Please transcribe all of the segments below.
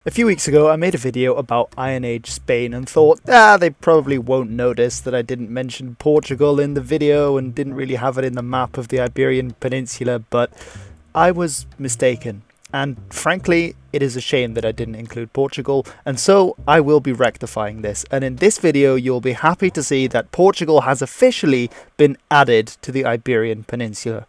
A few weeks ago I made a video about Iron Age Spain and thought, they probably won't notice that I didn't mention Portugal in the video and didn't really have it in the map of the Iberian Peninsula, but I was mistaken. And frankly, it is a shame that I didn't include Portugal, and so I will be rectifying this. And in this video, you'll be happy to see that Portugal has officially been added to the Iberian Peninsula.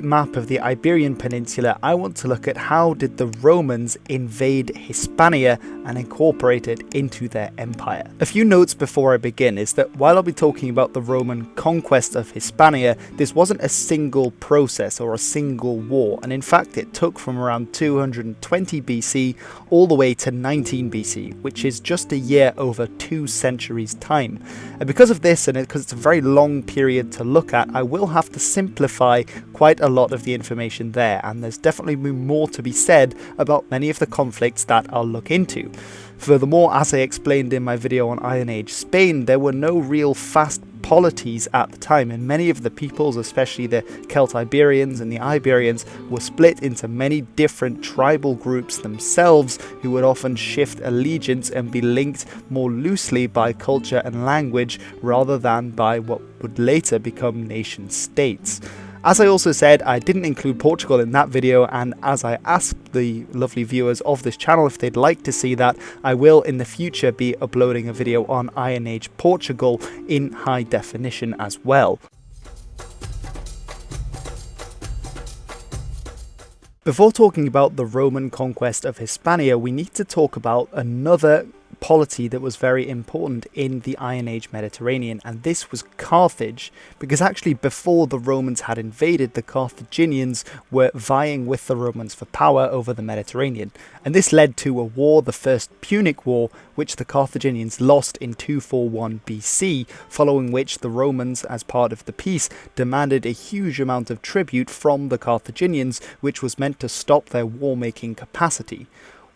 Map of the Iberian Peninsula, I want to look at how did the Romans invade Hispania and incorporate it into their empire. A few notes before I begin is that while I'll be talking about the Roman conquest of Hispania, this wasn't a single process or a single war, and in fact it took from around 220 BC all the way to 19 BC, which is just a year over 2 centuries time. And because of this, and because it's a very long period to look at, I will have to simplify quite a lot of the information there, and there's definitely more to be said about many of the conflicts that I'll look into. Furthermore, as I explained in my video on Iron Age Spain, there were no real fast polities at the time, and many of the peoples, especially the Celtiberians and the Iberians, were split into many different tribal groups themselves, who would often shift allegiance and be linked more loosely by culture and language rather than by what would later become nation states. As I also said, I didn't include Portugal in that video, and as I asked the lovely viewers of this channel if they'd like to see that, I will in the future be uploading a video on Iron Age Portugal in high definition as well. Before talking about the Roman conquest of Hispania, we need to talk about another polity that was very important in the Iron Age Mediterranean, and this was Carthage, because actually before the Romans had invaded, the Carthaginians were vying with the Romans for power over the Mediterranean, and this led to a war, the First Punic War, which the Carthaginians lost in 241 BC, following which the Romans, as part of the peace, demanded a huge amount of tribute from the Carthaginians, which was meant to stop their war-making capacity.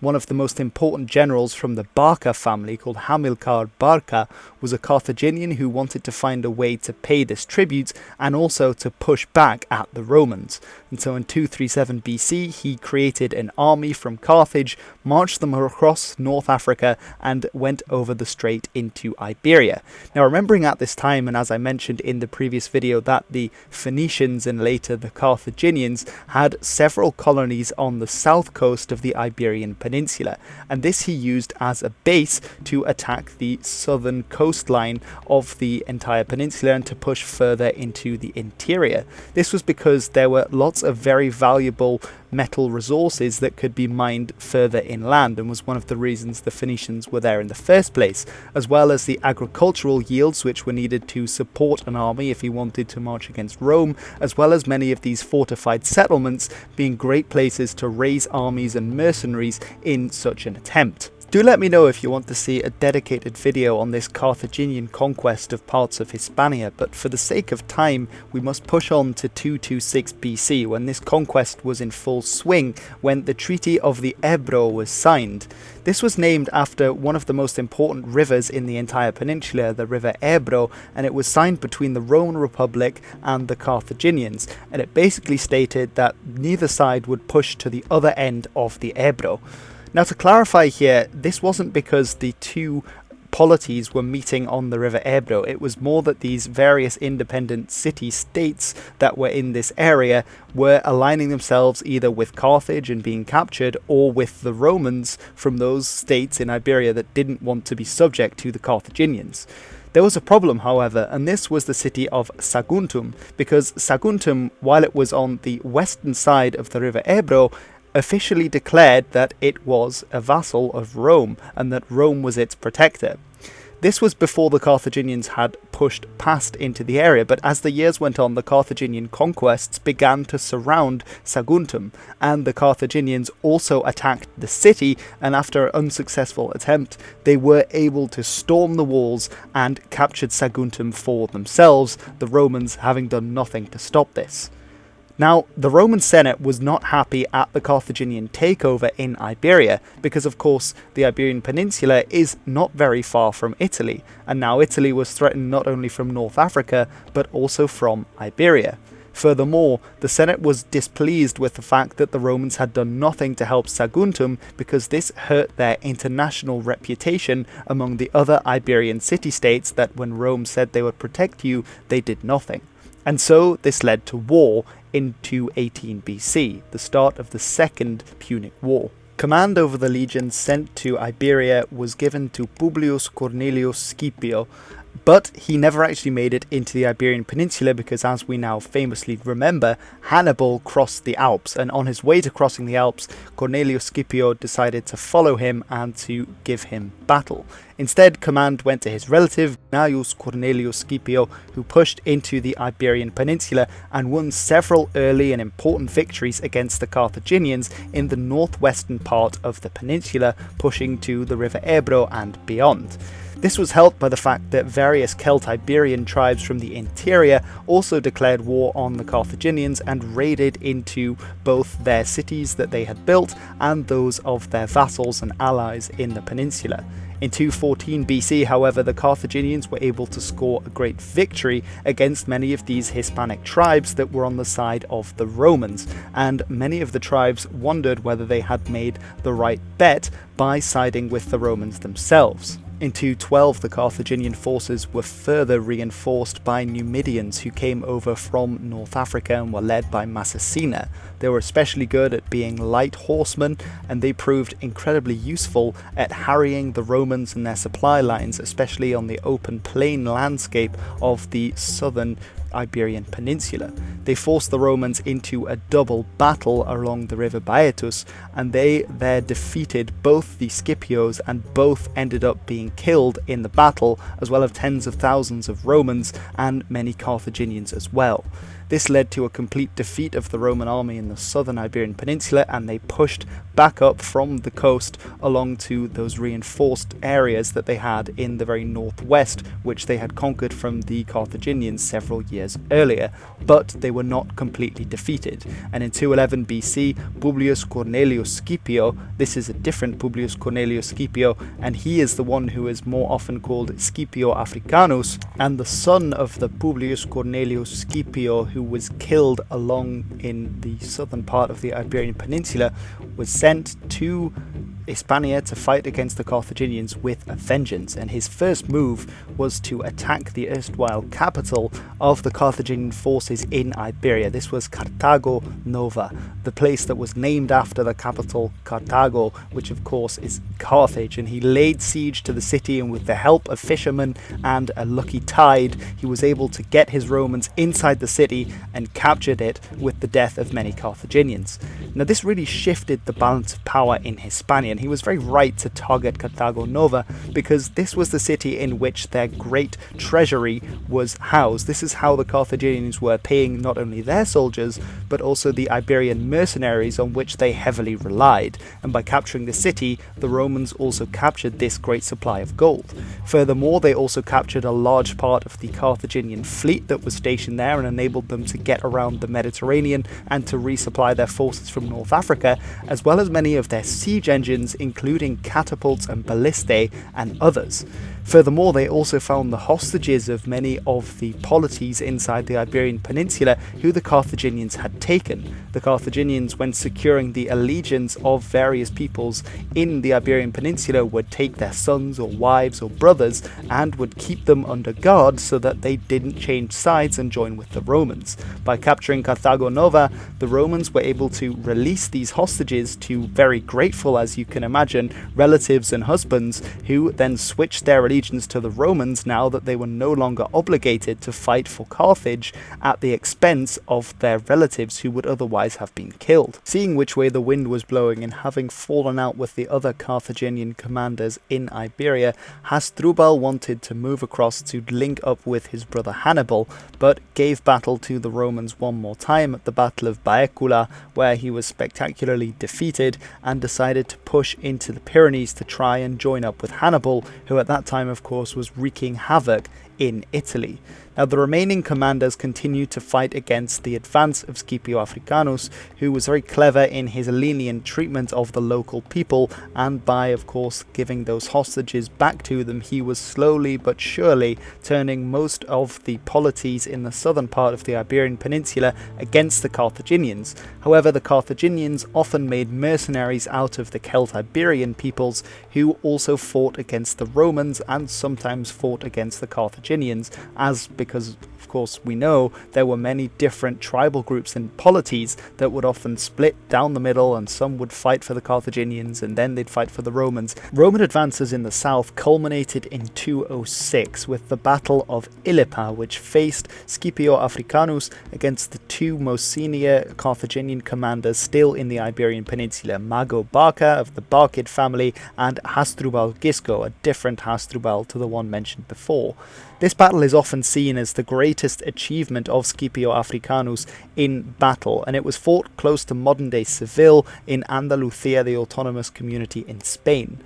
One of the most important generals from the Barca family, called Hamilcar Barca, was a Carthaginian who wanted to find a way to pay this tribute and also to push back at the Romans. And so in 237 BC, he created an army from Carthage, marched them across North Africa, and went over the strait into Iberia. Now, remembering at this time, and as I mentioned in the previous video, that the Phoenicians and later the Carthaginians had several colonies on the south coast of the Iberian Peninsula, and this he used as a base to attack the southern coastline of the entire peninsula and to push further into the interior. This was because there were lots of very valuable metal resources that could be mined further inland, and was one of the reasons the Phoenicians were there in the first place, as well as the agricultural yields which were needed to support an army if he wanted to march against Rome, as well as many of these fortified settlements being great places to raise armies and mercenaries in such an attempt. Do let me know if you want to see a dedicated video on this Carthaginian conquest of parts of Hispania, but for the sake of time we must push on to 226 BC, when this conquest was in full swing, when the Treaty of the Ebro was signed. This was named after one of the most important rivers in the entire peninsula, the river Ebro, and it was signed between the Roman Republic and the Carthaginians, and it basically stated that neither side would push to the other end of the Ebro. Now, to clarify here, this wasn't because the two polities were meeting on the river Ebro. It was more that these various independent city-states that were in this area were aligning themselves either with Carthage and being captured, or with the Romans from those states in Iberia that didn't want to be subject to the Carthaginians. There was a problem, however, and this was the city of Saguntum, because Saguntum, while it was on the western side of the river Ebro, officially declared that it was a vassal of Rome and that Rome was its protector. This was before the Carthaginians had pushed past into the area, but as the years went on, the Carthaginian conquests began to surround Saguntum, and the Carthaginians also attacked the city, and after an unsuccessful attempt, they were able to storm the walls and captured Saguntum for themselves, the Romans having done nothing to stop this. Now, the Roman Senate was not happy at the Carthaginian takeover in Iberia, because of course the Iberian Peninsula is not very far from Italy, and now Italy was threatened not only from North Africa, but also from Iberia. Furthermore, the Senate was displeased with the fact that the Romans had done nothing to help Saguntum, because this hurt their international reputation among the other Iberian city-states that when Rome said they would protect you, they did nothing. And so this led to war in 218 BC, the start of the Second Punic War. Command over the legions sent to Iberia was given to Publius Cornelius Scipio, but he never actually made it into the Iberian Peninsula because, as we now famously remember, Hannibal crossed the Alps, and on his way to crossing the Alps, Cornelius Scipio decided to follow him and to give him battle. Instead, command went to his relative, Gnaeus Cornelius Scipio, who pushed into the Iberian Peninsula and won several early and important victories against the Carthaginians in the northwestern part of the peninsula, pushing to the River Ebro and beyond. This was helped by the fact that various Celtiberian tribes from the interior also declared war on the Carthaginians and raided into both their cities that they had built and those of their vassals and allies in the peninsula. In 214 BC, however, the Carthaginians were able to score a great victory against many of these Hispanic tribes that were on the side of the Romans, and many of the tribes wondered whether they had made the right bet by siding with the Romans themselves. In 212, the Carthaginian forces were further reinforced by Numidians who came over from North Africa and were led by Massicina. They were especially good at being light horsemen, and they proved incredibly useful at harrying the Romans and their supply lines, especially on the open plain landscape of the southern Iberian Peninsula. They forced the Romans into a double battle along the river Baetus, and they there defeated both the Scipios, and both ended up being killed in the battle, as well as tens of thousands of Romans and many Carthaginians as well. This led to a complete defeat of the Roman army in the southern Iberian Peninsula, and they pushed back up from the coast along to those reinforced areas that they had in the very northwest, which they had conquered from the Carthaginians several years earlier, but they were not completely defeated. And in 211 BC, Publius Cornelius Scipio, this is a different Publius Cornelius Scipio, and he is the one who is more often called Scipio Africanus, and the son of the Publius Cornelius Scipio who was killed along in the southern part of the Iberian Peninsula, was sent to Hispania to fight against the Carthaginians with a vengeance, and his first move was to attack the erstwhile capital of the Carthaginian forces in Iberia. This was Carthago Nova, the place that was named after the capital Carthago, which of course is Carthage, and he laid siege to the city, and with the help of fishermen and a lucky tide, he was able to get his Romans inside the city and captured it with the death of many Carthaginians. Now this really shifted the balance of power in Hispania, and he was very right to target Carthago Nova because this was the city in which their great treasury was housed. This is how the Carthaginians were paying not only their soldiers but also the Iberian mercenaries on which they heavily relied, and by capturing the city, the Romans also captured this great supply of gold. Furthermore, they also captured a large part of the Carthaginian fleet that was stationed there and enabled them to get around the Mediterranean and to resupply their forces from North Africa, as well as many of their siege engines, including catapults and ballistae and others. Furthermore, they also found the hostages of many of the polities inside the Iberian Peninsula who the Carthaginians had taken. The Carthaginians, when securing the allegiance of various peoples in the Iberian Peninsula, would take their sons or wives or brothers and would keep them under guard so that they didn't change sides and join with the Romans. By capturing Carthago Nova, the Romans were able to release these hostages to very grateful, as you can imagine, relatives and husbands, who then switched their allegiance to the Romans now that they were no longer obligated to fight for Carthage at the expense of their relatives who would otherwise have been killed. Seeing which way the wind was blowing and having fallen out with the other Carthaginian commanders in Iberia, Hasdrubal wanted to move across to link up with his brother Hannibal, but gave battle to the Romans one more time at the Battle of Baecula, where he was spectacularly defeated and decided to push into the Pyrenees to try and join up with Hannibal, who at that time of course was wreaking havoc in Italy. Now, the remaining commanders continued to fight against the advance of Scipio Africanus, who was very clever in his lenient treatment of the local people, and by, of course, giving those hostages back to them, he was slowly but surely turning most of the polities in the southern part of the Iberian Peninsula against the Carthaginians. However, the Carthaginians often made mercenaries out of the Celtiberian peoples, who also fought against the Romans and sometimes fought against the Carthaginians, because of course we know there were many different tribal groups and polities that would often split down the middle, and some would fight for the Carthaginians and then they'd fight for the Romans. Roman advances in the south culminated in 206 with the Battle of Ilipa, which faced Scipio Africanus against the two most senior Carthaginian commanders still in the Iberian Peninsula, Mago Barca of the Barcid family and Hasdrubal Gisco, a different Hasdrubal to the one mentioned before. This battle is often seen as the greatest achievement of Scipio Africanus in battle, and it was fought close to modern-day Seville in Andalusia, the autonomous community in Spain.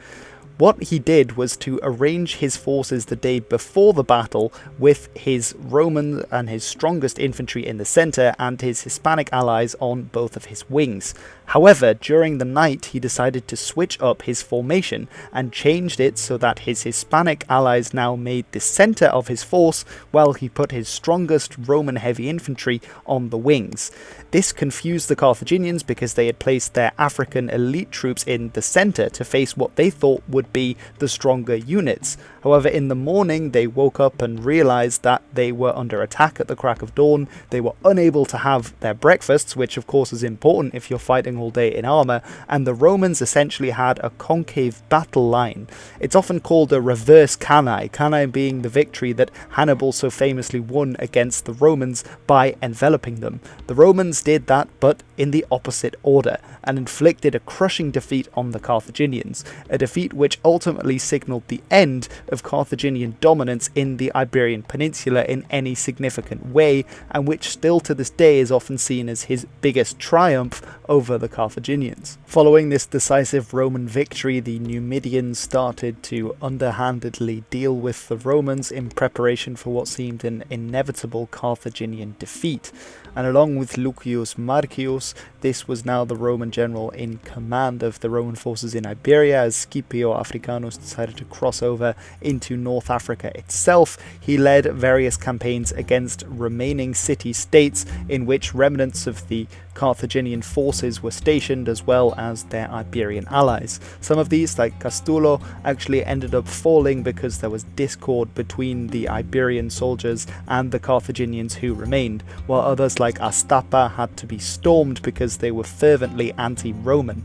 What he did was to arrange his forces the day before the battle with his Roman and his strongest infantry in the centre and his Hispanic allies on both of his wings. However, during the night he decided to switch up his formation and changed it so that his Hispanic allies now made the centre of his force while he put his strongest Roman heavy infantry on the wings. This confused the Carthaginians because they had placed their African elite troops in the centre to face what they thought would be the stronger units. However, in the morning they woke up and realised that they were under attack at the crack of dawn. They were unable to have their breakfasts, which of course is important if you're fighting all day in armour, and the Romans essentially had a concave battle line. It's often called a reverse Cannae, Cannae being the victory that Hannibal so famously won against the Romans by enveloping them. The Romans did that, but in the opposite order, and inflicted a crushing defeat on the Carthaginians, a defeat which ultimately signalled the end of Carthaginian dominance in the Iberian Peninsula in any significant way, and which still to this day is often seen as his biggest triumph over the Carthaginians. Following this decisive Roman victory, the Numidians started to underhandedly deal with the Romans in preparation for what seemed an inevitable Carthaginian defeat, and along with Lucius Marcius, this was now the Roman general in command of the Roman forces in Iberia, as Scipio Africanus decided to cross over into North Africa itself. He led various campaigns against remaining city-states in which remnants of the Carthaginian forces were stationed, as well as their Iberian allies. Some of these, like Castulo, actually ended up falling because there was discord between the Iberian soldiers and the Carthaginians who remained, while others like Astapa had to be stormed because they were fervently anti-Roman.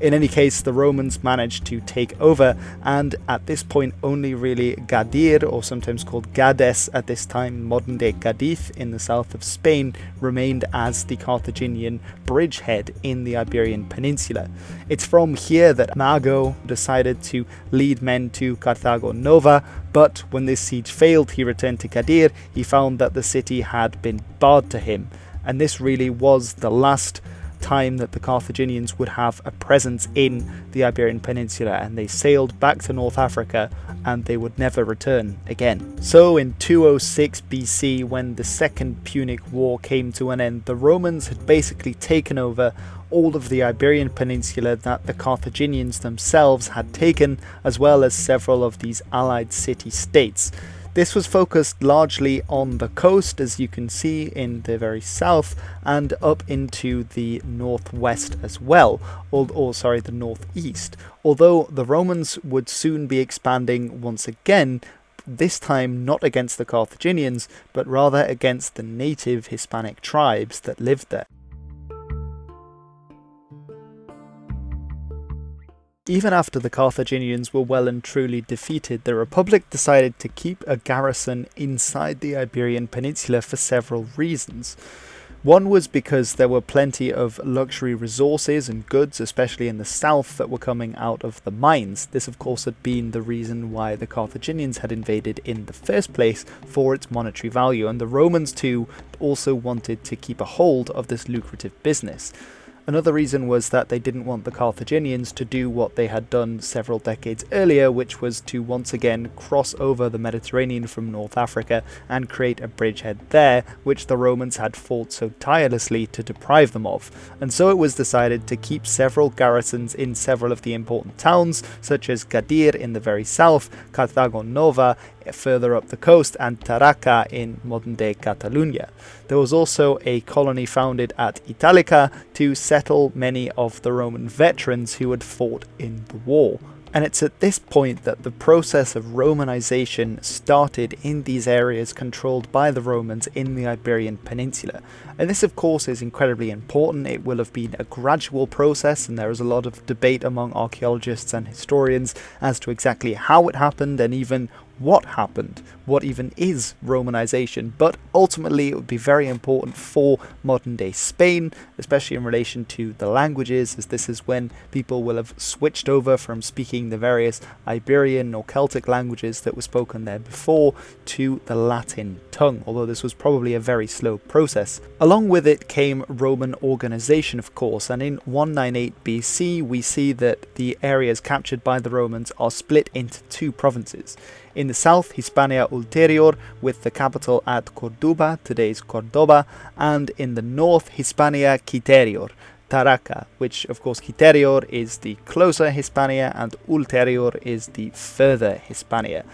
In any case, the Romans managed to take over, and at this point only really Gadir, or sometimes called Gades at this time, modern-day Cadiz in the south of Spain, remained as the Carthaginian bridgehead in the Iberian Peninsula. It's from here that Mago decided to lead men to Carthago Nova, but when this siege failed, he returned to Gadir. He found that the city had been barred to him, and this really was the last time that the Carthaginians would have a presence in the Iberian Peninsula, and they sailed back to North Africa and they would never return again. So in 206 BC, when the Second Punic War came to an end, the Romans had basically taken over all of the Iberian Peninsula that the Carthaginians themselves had taken, as well as several of these allied city-states. This was focused largely on the coast, as you can see in the very south, and up into the northwest as well, the northeast. Although the Romans would soon be expanding once again, this time not against the Carthaginians, but rather against the native Hispanic tribes that lived there. Even after the Carthaginians were well and truly defeated, the Republic decided to keep a garrison inside the Iberian Peninsula for several reasons. One was because there were plenty of luxury resources and goods, especially in the south, that were coming out of the mines. This of course had been the reason why the Carthaginians had invaded in the first place, for its monetary value, and the Romans too also wanted to keep a hold of this lucrative business. Another reason was that they didn't want the Carthaginians to do what they had done several decades earlier, which was to once again cross over the Mediterranean from North Africa and create a bridgehead there, which the Romans had fought so tirelessly to deprive them of. And so it was decided to keep several garrisons in several of the important towns, such as Gadir in the very south, Carthago Nova further up the coast, and Taraca in modern-day Catalonia. There was also a colony founded at Italica to settle many of the Roman veterans who had fought in the war. And it's at this point that the process of Romanization started in these areas controlled by the Romans in the Iberian Peninsula. And this, of course, is incredibly important. It will have been a gradual process, and there is a lot of debate among archaeologists and historians as to exactly how it happened and even what happened, what even is Romanization. But ultimately it would be very important for modern day Spain, especially in relation to the languages, as this is when people will have switched over from speaking the various Iberian or Celtic languages that were spoken there before to the Latin tongue, although this was probably a very slow process. Along with it came Roman organization, of course, and in 198 BC we see that the areas captured by the Romans are split into two provinces. In the south, Hispania Ulterior, with the capital at Corduba, today's Cordoba, and in the north, Hispania Citerior, Taraca, which of course Citerior is the closer Hispania and Ulterior is the further Hispania.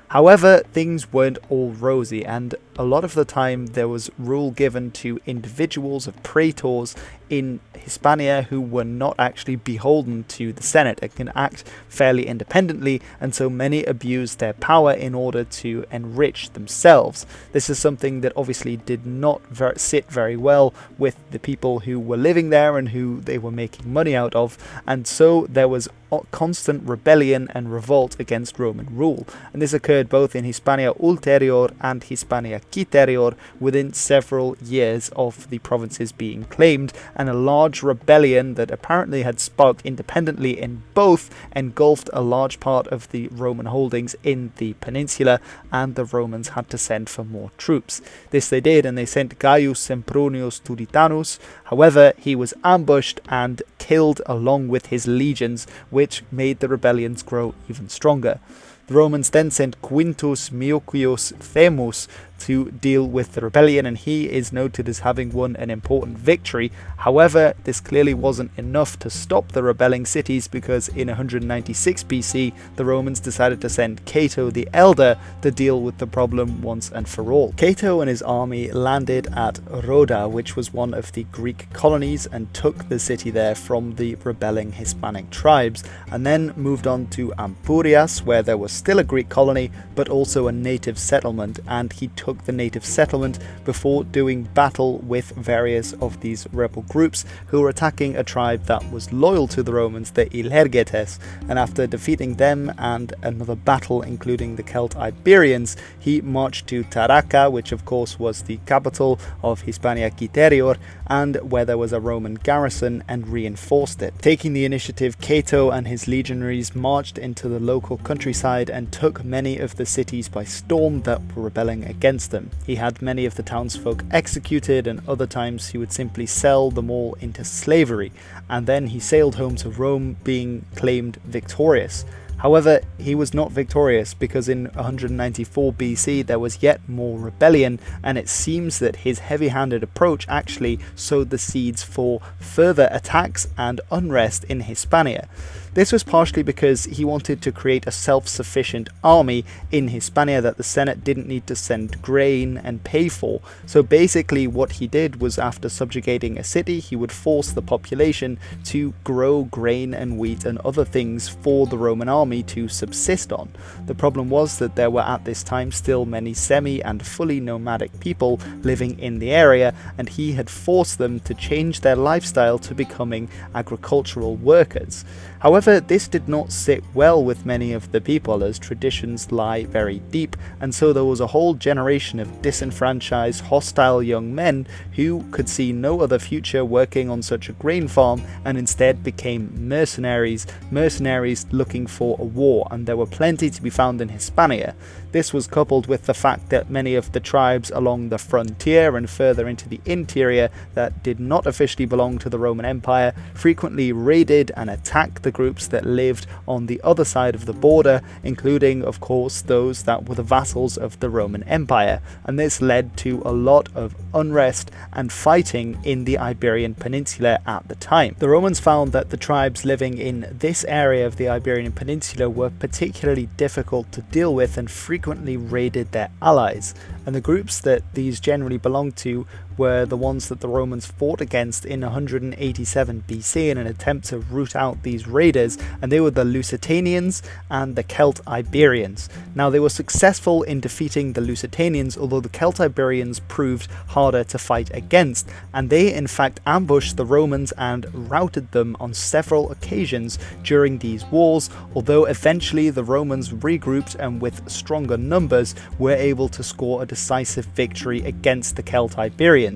However, things weren't all rosy, and a lot of the time there was rule given to individuals of praetors in Hispania who were not actually beholden to the Senate and can act fairly independently, and so many abused their power in order to enrich themselves. This is something that obviously did not sit very well with the people who were living there and who they were making money out of, and so there was constant rebellion and revolt against Roman rule, and this occurred both in Hispania Ulterior and Hispania Citerior within several years of the provinces being claimed, and a large rebellion that apparently had sparked independently in both engulfed a large part of the Roman holdings in the peninsula, and the Romans had to send for more troops. This they did, and they sent Gaius Sempronius Turitanus. However, he was ambushed and killed along with his legions, which made the rebellions grow even stronger. The Romans then sent Quintus Mioquius Themus to deal with the rebellion, and he is noted as having won an important victory. However, this clearly wasn't enough to stop the rebelling cities, because in 196 BC the Romans decided to send Cato the Elder to deal with the problem once and for all. Cato and his army landed at Rhoda, which was one of the Greek colonies, and took the city there from the rebelling Hispanic tribes, and then moved on to Ampurias, where there was still a Greek colony but also a native settlement, and he took the native settlement before doing battle with various of these rebel groups who were attacking a tribe that was loyal to the Romans, the Ilergetes, and after defeating them and another battle including the Celt Iberians, he marched to Taraca, which of course was the capital of Hispania Citerior and where there was a Roman garrison, and reinforced it. Taking the initiative, Cato and his legionaries marched into the local countryside and took many of the cities by storm that were rebelling against them. He had many of the townsfolk executed, and other times he would simply sell them all into slavery, and then he sailed home to Rome being claimed victorious. However, he was not victorious, because in 194 BC there was yet more rebellion, and it seems that his heavy-handed approach actually sowed the seeds for further attacks and unrest in Hispania. This was partially because he wanted to create a self-sufficient army in Hispania that the Senate didn't need to send grain and pay for. So basically what he did was, after subjugating a city, he would force the population to grow grain and wheat and other things for the Roman army to subsist on. The problem was that there were at this time still many semi and fully nomadic people living in the area, and he had forced them to change their lifestyle to becoming agricultural workers. However, this did not sit well with many of the people, as traditions lie very deep, and so there was a whole generation of disenfranchised, hostile young men who could see no other future working on such a grain farm, and instead became mercenaries looking for a war, and there were plenty to be found in Hispania. This was coupled with the fact that many of the tribes along the frontier and further into the interior that did not officially belong to the Roman Empire frequently raided and attacked the groups that lived on the other side of the border, including, of course, those that were the vassals of the Roman Empire, and this led to a lot of unrest and fighting in the Iberian Peninsula at the time. The Romans found that the tribes living in this area of the Iberian Peninsula were particularly difficult to deal with and frequently raided their allies, and the groups that these generally belonged to were the ones that the Romans fought against in 187 BC in an attempt to root out these raiders, and they were the Lusitanians and the Celtiberians. Now, they were successful in defeating the Lusitanians, although the Celtiberians proved harder to fight against, and they in fact ambushed the Romans and routed them on several occasions during these wars, although eventually the Romans regrouped and with stronger numbers were able to score a decisive victory against the Celtiberians.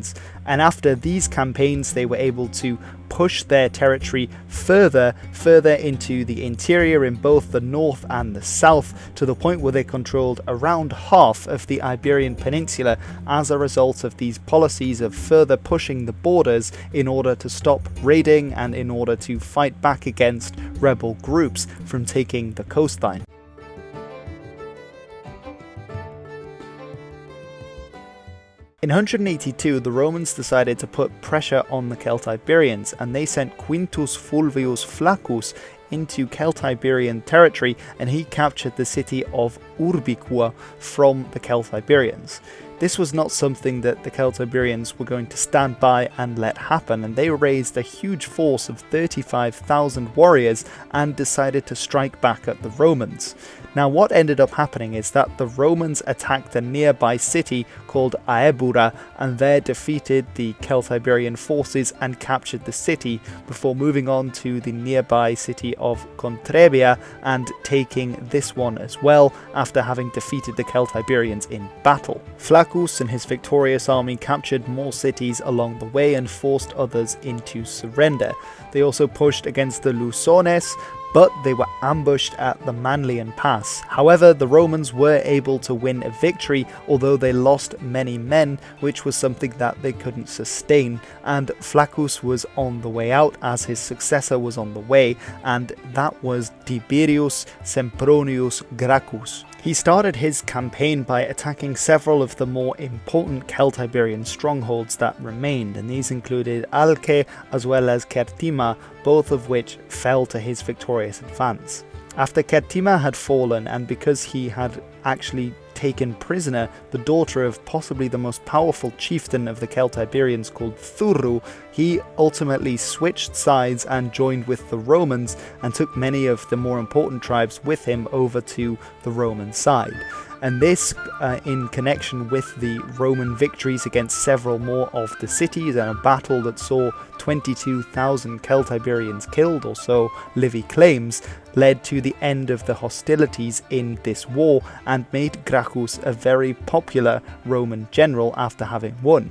And after these campaigns, they were able to push their territory further into the interior in both the north and the south, to the point where they controlled around half of the Iberian Peninsula as a result of these policies of further pushing the borders in order to stop raiding and in order to fight back against rebel groups from taking the coastline. In 182, the Romans decided to put pressure on the Celtiberians, and they sent Quintus Fulvius Flaccus into Celtiberian territory, and he captured the city of Urbicua from the Celtiberians. This was not something that the Celtiberians were going to stand by and let happen, and they raised a huge force of 35,000 warriors and decided to strike back at the Romans. Now, what ended up happening is that the Romans attacked a nearby city called Aebura, and there defeated the Celtiberian forces and captured the city before moving on to the nearby city of Contrebia and taking this one as well after having defeated the Celtiberians in battle. Flaccus and his victorious army captured more cities along the way and forced others into surrender. They also pushed against the Lusones, but they were ambushed at the Manlian Pass. However, the Romans were able to win a victory, although they lost many men, which was something that they couldn't sustain, and Flaccus was on the way out as his successor was on the way, and that was Tiberius Sempronius Gracchus. He started his campaign by attacking several of the more important Celtiberian strongholds that remained, and these included Alce as well as Certima, both of which fell to his victorious advance. After Certima had fallen, and because he had actually taken prisoner the daughter of possibly the most powerful chieftain of the Celtiberians called Thurru, he ultimately switched sides and joined with the Romans and took many of the more important tribes with him over to the Roman side. And this in connection with the Roman victories against several more of the cities, and a battle that saw 22,000 Celtiberians killed, or so Livy claims, led to the end of the hostilities in this war and made Gracchus a very popular Roman general after having won.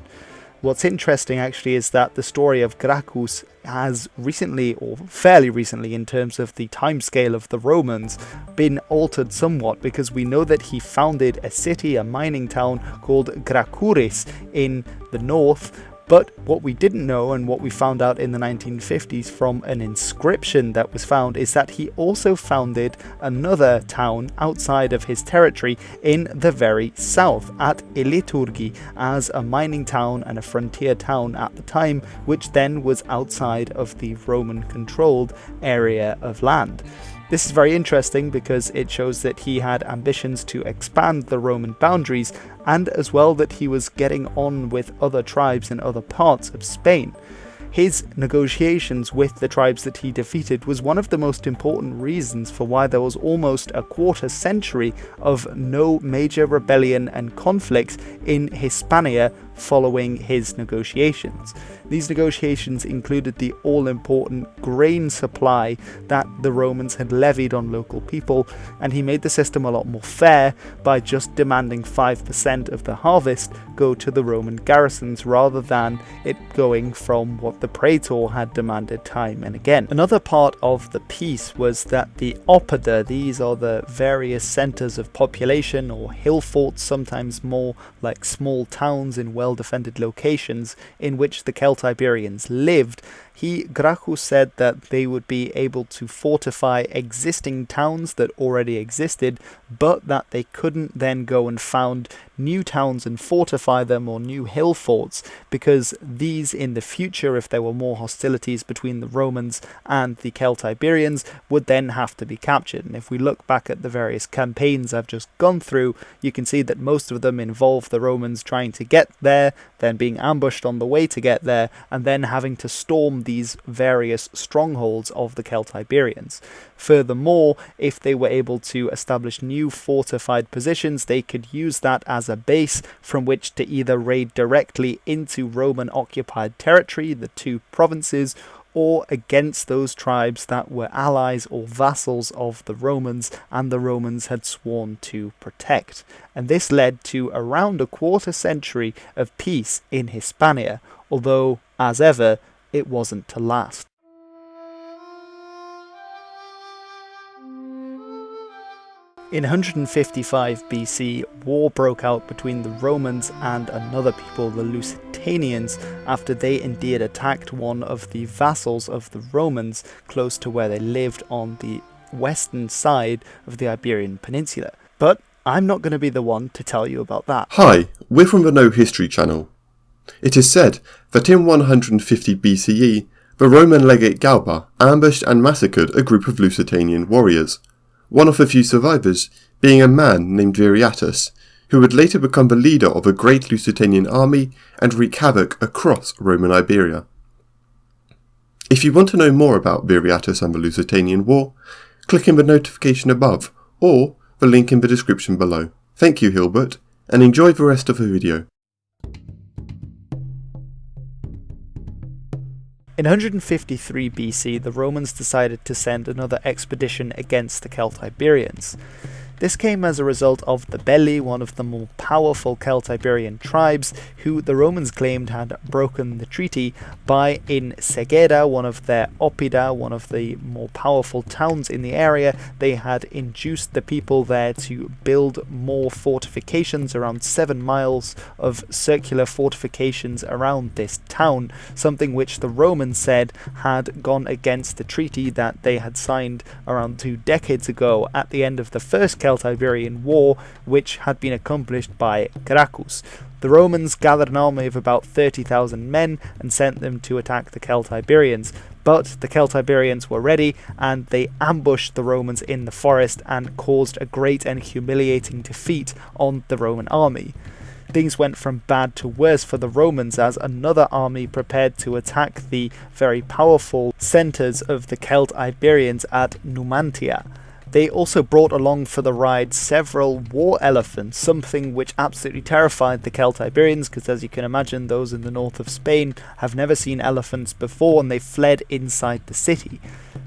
What's interesting actually is that the story of Gracchus has recently, or fairly recently in terms of the timescale of the Romans, been altered somewhat, because we know that he founded a city, a mining town called Gracchuris in the north. But what we didn't know, and what we found out in the 1950s from an inscription that was found, is that he also founded another town outside of his territory in the very south, at Eliturgi, as a mining town and a frontier town at the time, which then was outside of the Roman-controlled area of land. This is very interesting because it shows that he had ambitions to expand the Roman boundaries, and as well that he was getting on with other tribes in other parts of Spain. His negotiations with the tribes that he defeated was one of the most important reasons for why there was almost a quarter century of no major rebellion and conflict in Hispania following his negotiations. These negotiations included the all-important grain supply that the Romans had levied on local people, and he made the system a lot more fair by just demanding 5% of the harvest go to the Roman garrisons rather than it going from what the praetor had demanded time and again. Another part of the peace was that the Oppida, these are the various centres of population or hill forts, sometimes more like small towns in well-defended locations in which the Celtiberians lived. Gracchus said that they would be able to fortify existing towns that already existed, but that they couldn't then go and found new towns and fortify them, or new hill forts, because these in the future, if there were more hostilities between the Romans and the Celtiberians, would then have to be captured. And if we look back at the various campaigns I've just gone through, you can see that most of them involve the Romans trying to get there, then being ambushed on the way to get there, and then having to storm these various strongholds of the Celtiberians. Furthermore, if they were able to establish new fortified positions, they could use that as a base from which to either raid directly into Roman occupied territory, the two provinces, or against those tribes that were allies or vassals of the Romans and the Romans had sworn to protect. And this led to around a quarter century of peace in Hispania, although, as ever, it wasn't to last. In 155 BC, war broke out between the Romans and another people, the Lusitanians, after they indeed attacked one of the vassals of the Romans close to where they lived on the western side of the Iberian Peninsula. But I'm not going to be the one to tell you about that. Hi, we're from the No History channel. It is said that in 150 BCE, the Roman legate Galba ambushed and massacred a group of Lusitanian warriors, one of the few survivors being a man named Viriatus, who would later become the leader of a great Lusitanian army and wreak havoc across Roman Iberia. If you want to know more about Viriatus and the Lusitanian War, click in the notification above or the link in the description below. Thank you, Hilbert, and enjoy the rest of the video. In 153 BC, the Romans decided to send another expedition against the Celtiberians. This came as a result of the Belli, one of the more powerful Celtiberian tribes, who the Romans claimed had broken the treaty by, in Segeda, one of their Oppida, one of the more powerful towns in the area, they had induced the people there to build more fortifications, around 7 miles of circular fortifications around this town, something which the Romans said had gone against the treaty that they had signed around 2 decades ago at the end of the first Celtiberian War, which had been accomplished by Gracchus. The Romans gathered an army of about 30,000 men and sent them to attack the Celtiberians, but the Celtiberians were ready and they ambushed the Romans in the forest and caused a great and humiliating defeat on the Roman army. Things went from bad to worse for the Romans as another army prepared to attack the very powerful centres of the Celtiberians at Numantia. They also brought along for the ride several war elephants, something which absolutely terrified the Celtiberians, because as you can imagine, those in the north of Spain have never seen elephants before and they fled inside the city.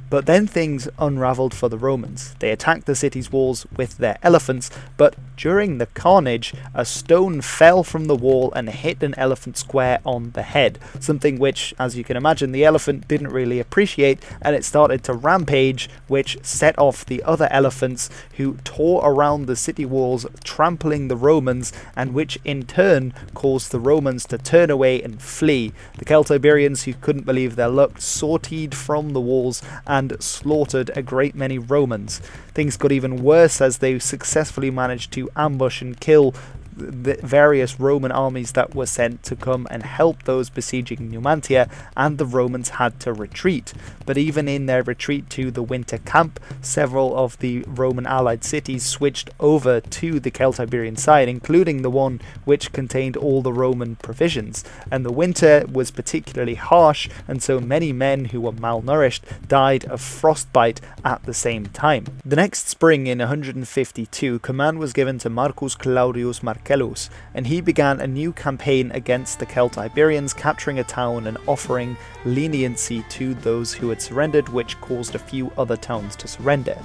But then things unravelled for the Romans. They attacked the city's walls with their elephants, but during the carnage, a stone fell from the wall and hit an elephant square on the head, something which, as you can imagine, the elephant didn't really appreciate, and it started to rampage, which set off the other elephants, who tore around the city walls, trampling the Romans, and which in turn caused the Romans to turn away and flee. The Celtiberians, who couldn't believe their luck, sortied from the walls and slaughtered a great many Romans. Things got even worse as they successfully managed to ambush and kill the various Roman armies that were sent to come and help those besieging Numantia, and the Romans had to retreat. But even in their retreat to the winter camp, several of the Roman allied cities switched over to the Celtiberian side, including the one which contained all the Roman provisions. And the winter was particularly harsh, and so many men who were malnourished died of frostbite at the same time. The next spring in 152, command was given to Marcus Claudius Marcellus Marcellus, and he began a new campaign against the Celtiberians, capturing a town and offering leniency to those who had surrendered, which caused a few other towns to surrender.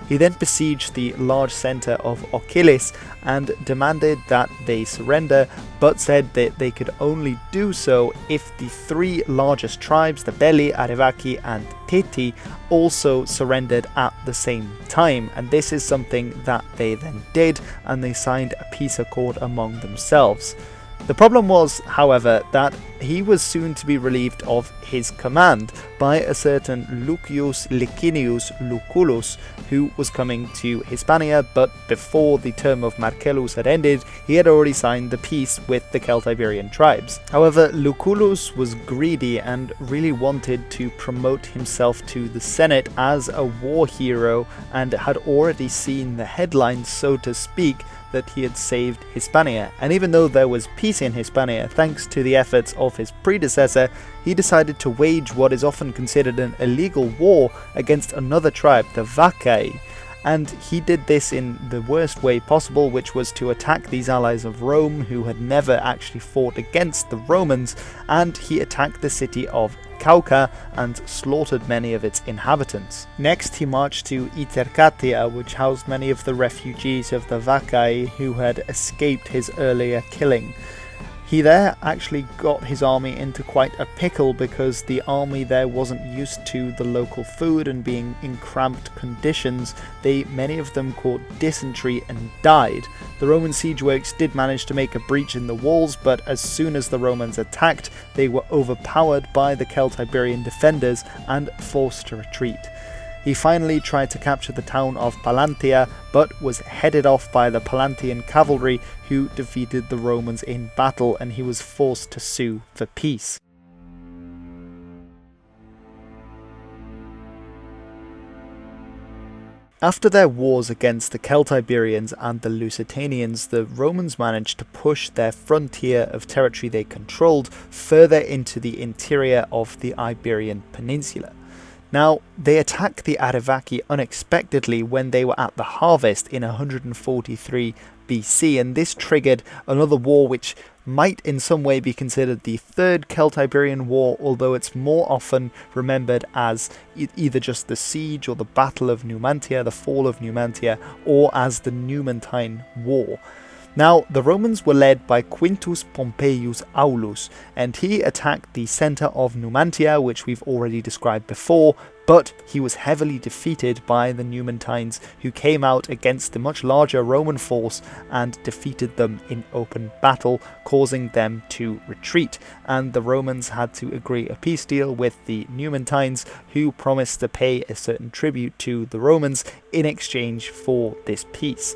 He then besieged the large centre of Achaidh and demanded that they surrender, but said that they could only do so if the three largest tribes, the Belli, Arevaki and Teti, also surrendered at the same time, and this is something that they then did, and they signed a peace accord among themselves. The problem was, however, that he was soon to be relieved of his command by a certain Lucius Licinius Lucullus, who was coming to Hispania, but before the term of Marcellus had ended, he had already signed the peace with the Celtiberian tribes. However, Lucullus was greedy and really wanted to promote himself to the Senate as a war hero, and had already seen the headlines, so to speak, that he had saved Hispania. And even though there was peace in Hispania thanks to the efforts of his predecessor, he decided to wage what is often considered an illegal war against another tribe, the Vacae. And he did this in the worst way possible, which was to attack these allies of Rome who had never actually fought against the Romans, and he attacked the city of Cauca and slaughtered many of its inhabitants. Next he marched to Itercatia, which housed many of the refugees of the Vacae who had escaped his earlier killing. He there actually got his army into quite a pickle because the army there wasn't used to the local food, and being in cramped conditions, many of them caught dysentery and died. The Roman siege works did manage to make a breach in the walls, but as soon as the Romans attacked, they were overpowered by the Celtiberian defenders and forced to retreat. He finally tried to capture the town of Pallantia, but was headed off by the Pallantian cavalry, who defeated the Romans in battle, and he was forced to sue for peace. After their wars against the Celtiberians and the Lusitanians, the Romans managed to push their frontier of territory they controlled further into the interior of the Iberian Peninsula. Now, they attacked the Arevaki unexpectedly when they were at the harvest in 143 BC, and this triggered another war which might in some way be considered the Third Celtiberian War, although it's more often remembered as either just the siege or the Battle of Numantia, the fall of Numantia, or as the Numantine War. Now, the Romans were led by Quintus Pompeius Aulus, and he attacked the centre of Numantia, which we've already described before, but he was heavily defeated by the Numantines, who came out against the much larger Roman force and defeated them in open battle, causing them to retreat, and the Romans had to agree a peace deal with the Numantines, who promised to pay a certain tribute to the Romans in exchange for this peace.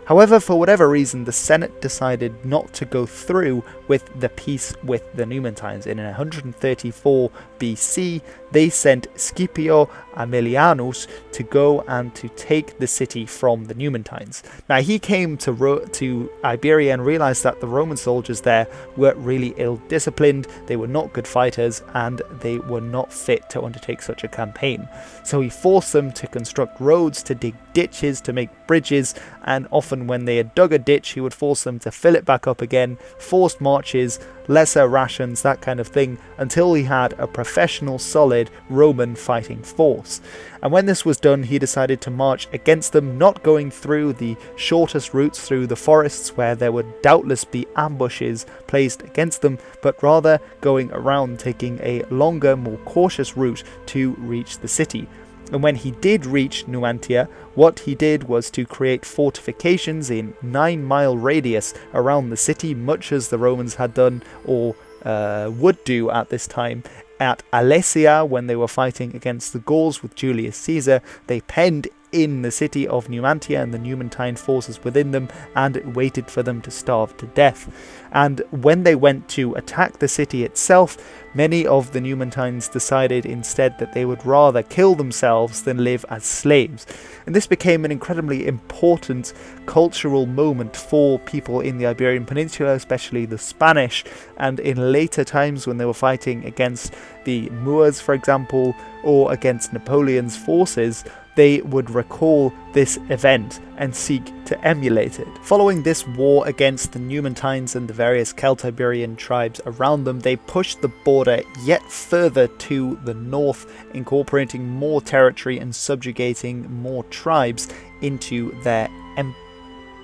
However, for whatever reason, the Senate decided not to go through with the peace with the Numantines. In 134 BC, they sent Scipio Aemilianus to go and to take the city from the Numantines. Now, he came to Iberia and realized that the Roman soldiers there were really ill-disciplined, they were not good fighters, and they were not fit to undertake such a campaign. So he forced them to construct roads, to dig ditches, to make bridges, and often when they had dug a ditch, he would force them to fill it back up again, forced marches, lesser rations, that kind of thing, until he had a professional, solid Roman fighting force. And when this was done, he decided to march against them, not going through the shortest routes through the forests where there would doubtless be ambushes placed against them, but rather going around, taking a longer, more cautious route to reach the city. And when he did reach Numantia, what he did was to create fortifications in 9-mile radius around the city, much as the Romans had done or would do at this time at Alesia when they were fighting against the Gauls with Julius Caesar. They penned in the city of Numantia and the Numantine forces within them and waited for them to starve to death. And when they went to attack the city itself, many of the Numantines decided instead that they would rather kill themselves than live as slaves. And this became an incredibly important cultural moment for people in the Iberian Peninsula, especially the Spanish, and in later times when they were fighting against the Moors, for example, or against Napoleon's forces, they would recall this event and seek to emulate it. Following this war against the Numantines and the various Celtiberian tribes around them, they pushed the border yet further to the north, incorporating more territory and subjugating more tribes into their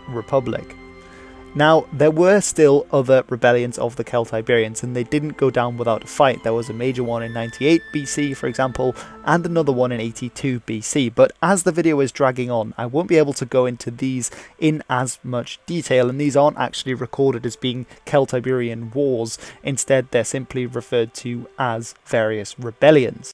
republic. Now, there were still other rebellions of the Celtiberians, and they didn't go down without a fight. There was a major one in 98 BC, for example, and another one in 82 BC. But as the video is dragging on, I won't be able to go into these in as much detail, and these aren't actually recorded as being Celtiberian wars. Instead, they're simply referred to as various rebellions.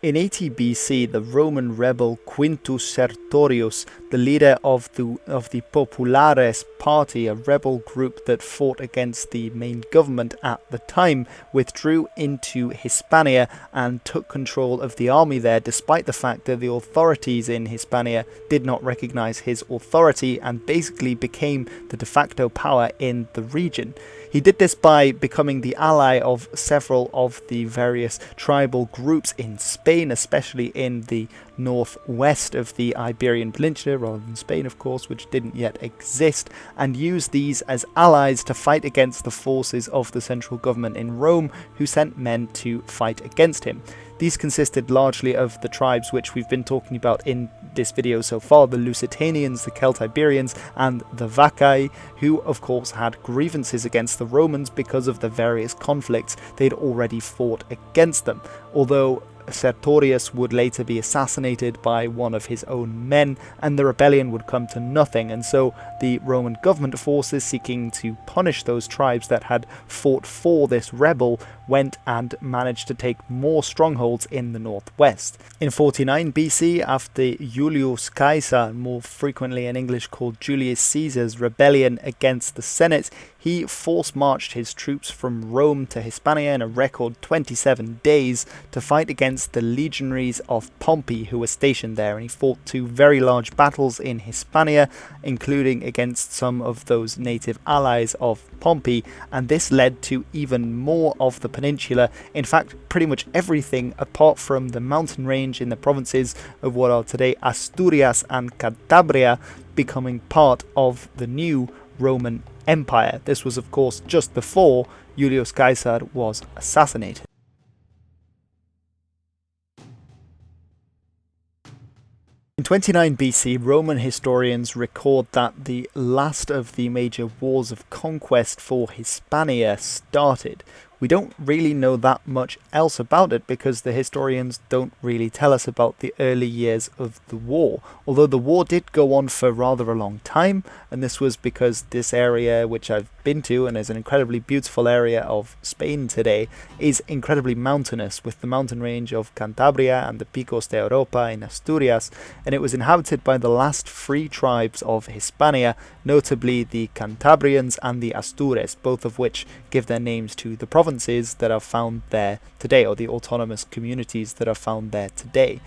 In 80 BC, the Roman rebel Quintus Sertorius, the leader of the Populares party, a rebel group that fought against the main government at the time, withdrew into Hispania and took control of the army there, despite the fact that the authorities in Hispania did not recognize his authority, and basically became the de facto power in the region. He did this by becoming the ally of several of the various tribal groups in Spain, especially in the northwest of the Iberian Peninsula, rather than Spain, of course, which didn't yet exist, and used these as allies to fight against the forces of the central government in Rome, who sent men to fight against him. These consisted largely of the tribes which we've been talking about in this video so far, the Lusitanians, the Celtiberians, and the Vacae, who of course had grievances against the Romans because of the various conflicts they'd already fought against them. Although Sertorius would later be assassinated by one of his own men, and the rebellion would come to nothing, and so the Roman government forces seeking to punish those tribes that had fought for this rebel went and managed to take more strongholds in the northwest. In 49 BC, after Julius Caesar, more frequently in English called Julius Caesar's rebellion against the Senate, he force-marched his troops from Rome to Hispania in a record 27 days to fight against the legionaries of Pompey who were stationed there, and he fought two very large battles in Hispania, including against some of those native allies of Pompey, and this led to even more of the peninsula, in fact pretty much everything apart from the mountain range in the provinces of what are today Asturias and Cantabria, becoming part of the new Roman Empire. This was of course just before Julius Caesar was assassinated. In 29 BC, Roman historians record that the last of the major wars of conquest for Hispania started. We don't really know that much else about it because the historians don't really tell us about the early years of the war, although the war did go on for rather a long time, and this was because this area, which I've been to and is an incredibly beautiful area of Spain today, is incredibly mountainous, with the mountain range of Cantabria and the Picos de Europa in Asturias, and it was inhabited by the last free tribes of Hispania, notably the Cantabrians and the Astures, both of which give their names to the provinces that are found there today, or the autonomous communities that are found there today.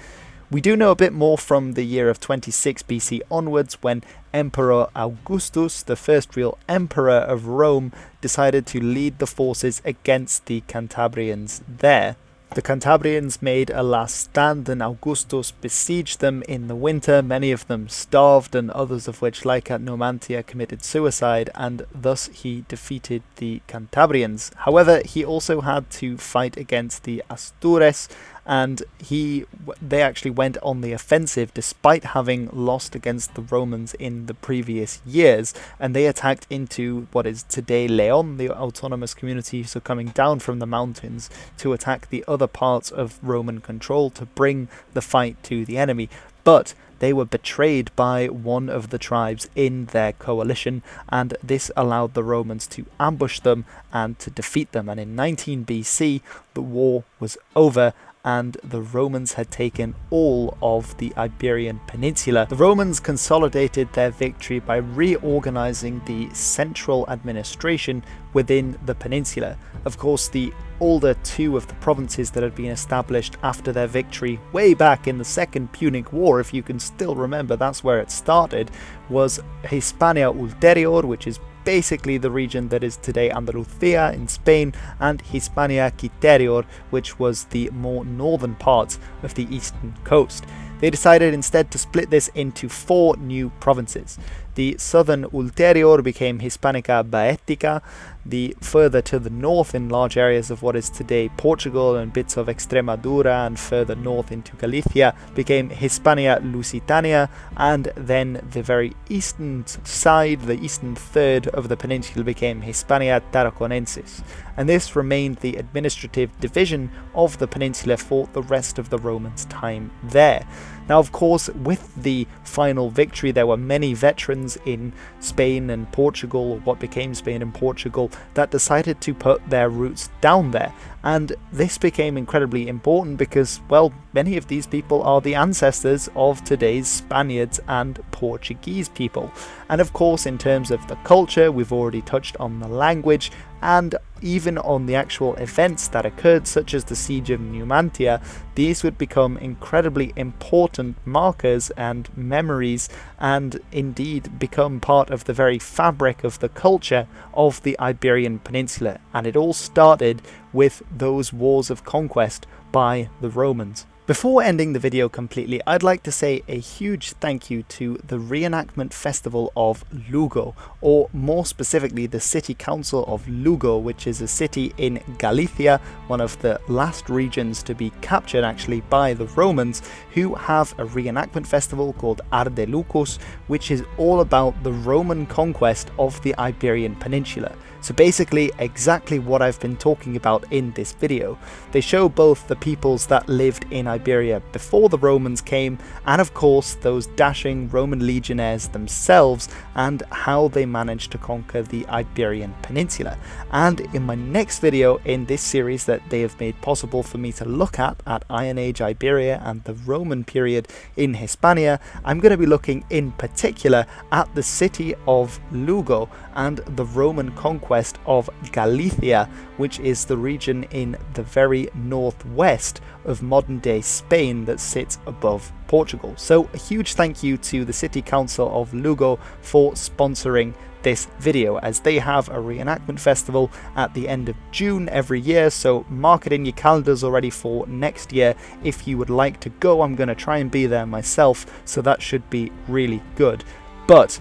We do know a bit more from the year of 26 BC onwards, when Emperor Augustus, the first real emperor of Rome, decided to lead the forces against the Cantabrians there. The Cantabrians made a last stand and Augustus besieged them in the winter. Many of them starved, and others of which, like at Numantia, committed suicide, and thus he defeated the Cantabrians. However, he also had to fight against the Astures, and they actually went on the offensive despite having lost against the Romans in the previous years, and they attacked into what is today Leon, the autonomous community, so coming down from the mountains to attack the other parts of Roman control to bring the fight to the enemy. But they were betrayed by one of the tribes in their coalition, and this allowed the Romans to ambush them and to defeat them. And in 19 BC, the war was over, and the Romans had taken all of the Iberian Peninsula. The Romans consolidated their victory by reorganizing the central administration within the peninsula. Of course, the older two of the provinces that had been established after their victory way back in the Second Punic War, if you can still remember, that's where it started, was Hispania Ulterior, which is basically the region that is today Andalusia in Spain, and Hispania Citerior, which was the more northern parts of the eastern coast. They decided instead to split this into 4 new provinces. The southern Ulterior became Hispanica Baetica, the further to the north in large areas of what is today Portugal and bits of Extremadura and further north into Galicia became Hispania Lusitania, and then the very eastern side, the eastern third of the peninsula became Hispania Tarraconensis, and this remained the administrative division of the peninsula for the rest of the Romans' time there. Now, of course, with the final victory, there were many veterans in Spain and Portugal, or what became Spain and Portugal, that decided to put their roots down there. And this became incredibly important because, well, many of these people are the ancestors of today's Spaniards and Portuguese people. And of course, in terms of the culture, we've already touched on the language, and even on the actual events that occurred, such as the Siege of Numantia. These would become incredibly important markers and memories, and indeed become part of the very fabric of the culture of the Iberian Peninsula. And it all started with those wars of conquest by the Romans. Before ending the video completely, I'd like to say a huge thank you to the Reenactment Festival of Lugo, or more specifically the City Council of Lugo, which is a city in Galicia, one of the last regions to be captured actually by the Romans, who have a reenactment festival called Arde Lucus, which is all about the Roman conquest of the Iberian Peninsula. So basically exactly what I've been talking about in this video. They show both the peoples that lived in Iberia before the Romans came, and of course those dashing Roman legionnaires themselves, and how they managed to conquer the Iberian Peninsula. And in my next video in this series that they have made possible for me to look at Iron Age Iberia and the Roman period in Hispania, I'm going to be looking in particular at the city of Lugo and the Roman conquest of Galicia, which is the region in the very northwest of modern day Spain that sits above Portugal. So a huge thank you to the City Council of Lugo for sponsoring this video, as they have a reenactment festival at the end of June every year, so mark it in your calendars already for next year if you would like to go. I'm going to try and be there myself, so that should be really good. But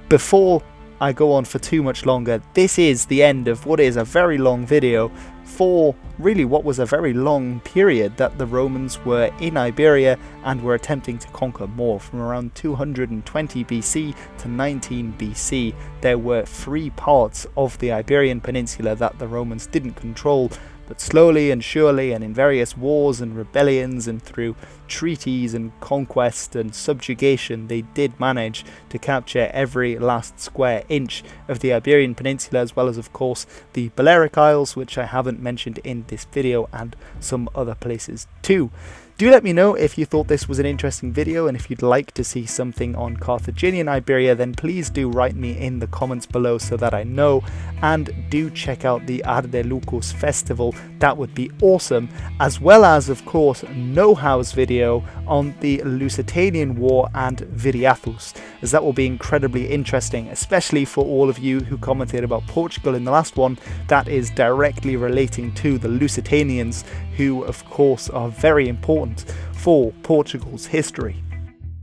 before I go on for too much longer, this is the end of what is a very long video for really what was a very long period that the Romans were in Iberia and were attempting to conquer more. From around 220 BC to 19 BC, there were 3 parts of the Iberian Peninsula that the Romans didn't control, but slowly and surely, and in various wars and rebellions and through treaties and conquest and subjugation, they did manage to capture every last square inch of the Iberian Peninsula, as well as of course the Balearic Isles, which I haven't mentioned in this video, and some other places too. Do let me know if you thought this was an interesting video, and if you'd like to see something on Carthaginian Iberia, then please do write me in the comments below so that I know, and do check out the Arde Lucus festival, that would be awesome, as well as of course Know-How's video on the Lusitanian War and Viriathus, as that will be incredibly interesting, especially for all of you who commented about Portugal in the last one. That is directly relating to the Lusitanians, who of course are very important for Portugal's history.